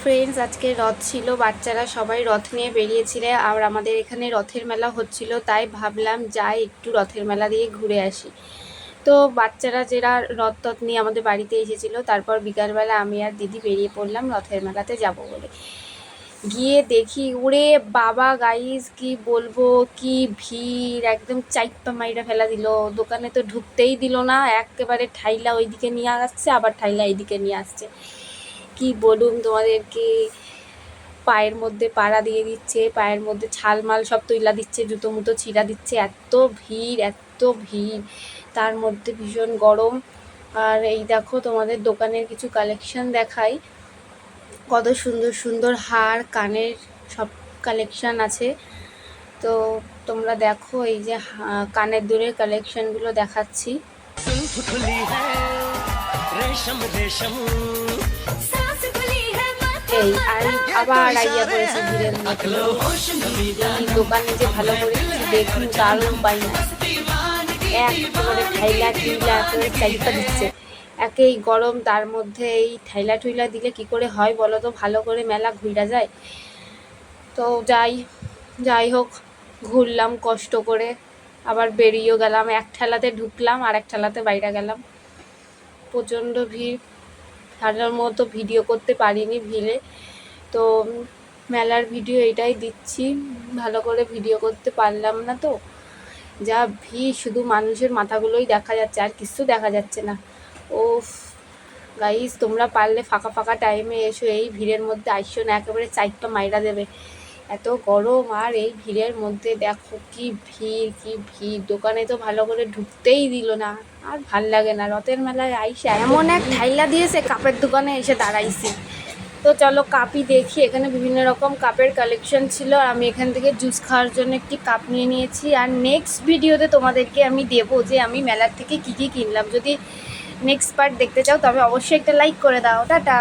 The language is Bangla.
ফ্রেন্ডস, আজকে রথ ছিল, বাচ্চারা সবাই রথ নিয়ে বেরিয়েছিল আর আমাদের এখানে রথের মেলা হচ্ছিল, তাই ভাবলাম যাই একটু রথের মেলা দিয়ে ঘুরে আসি। তো বাচ্চারা যারা রথ টথ নিয়ে আমাদের বাড়িতে এসেছিলো, তারপর বিকালবেলা আমি আর দিদি বেরিয়ে পড়লাম রথের মেলাতে যাব বলে। গিয়ে দেখি ওরে বাবা গাইস, কি বলবো, কি ভিড়, একদম চাইপা মাইরা ফেলা দিল। দোকানে তো ঢুকতেই দিল না, একেবারে ঠাইলা ওইদিকে নিয়ে আসছে, আবার ঠাইলা এইদিকে নিয়ে আসছে। কি বলুন তোমাদেরকে, পায়ের মধ্যে পাড়া দিয়ে দিচ্ছে, পায়ের মধ্যে ছালমাল সব তুইলা দিচ্ছে, জুতো মুতো ছিঁড়া দিচ্ছে, এত ভিড় এত ভিড়, তার মধ্যে ভীষণ গরম। আর এই দেখো তোমাদের দোকানের কিছু কালেকশন দেখাই, কত সুন্দর সুন্দর হার কানের সব কালেকশন আছে। তো তোমরা দেখো, এই যে কানের দুলের কালেকশনগুলো দেখাচ্ছি। এই আবার আইয়া পড়েছে ভিড়ের মধ্যে, দোকানে যে ভালো করে দেখুন দারুণ পাই না, একেবারে ঠাইলা টুইলা একেবারে চাইপা দিচ্ছে। একেই গরম, তার মধ্যে এই ঠাইলা টুইলা দিলে কি করে হয় বলো তো, ভালো করে মেলা ঘুরা যায়? তো যাই হোক, ঘুরলাম কষ্ট করে, আবার বেরিয়েও গেলাম, এক ঠেলাতে ঢুকলাম আর এক ঠেলাতে বাইরে গেলাম। প্রচণ্ড ভিড়, তার মতো ভিডিও করতে পারিনি ভিড়ে। তো মেলার ভিডিও এটাই দিচ্ছি, ভালো করে ভিডিও করতে পারলাম না। তো যা ভিড়, শুধু মানুষের মাথাগুলোই দেখা যাচ্ছে, আর কিছু দেখা যাচ্ছে না। ওফ গাইস, তোমরা পারলে ফাঁকা ফাঁকা টাইমে এসো, এই ভিড়ের মধ্যে আইসো না, একেবারে চাইপা মাইরা দেবে, এত গরম। আর এই ভিড়ের মধ্যে দেখো কি ভিড়, কি ভিড়, দোকানে তো ভালো করে ঢুকতেই দিল না, আর ভাল লাগে না। রথের মেলায় আইসে এমন এক ঠাইলা দিয়েছে, কাপের দোকানে এসে দাঁড়াইছি। তো চলো কাপই দেখি, এখানে বিভিন্ন রকম কাপের কালেকশন ছিল, আর আমি এখান থেকে জুস খাওয়ার জন্য একটি কাপ নিয়ে নিয়েছি। আর নেক্সট ভিডিওতে তোমাদেরকে আমি দেবো যে আমি মেলার থেকে কী কী কিনলাম। যদি নেক্সট পার্ট দেখতে চাও তবে অবশ্যই একটা লাইক করে দাও। টাটা।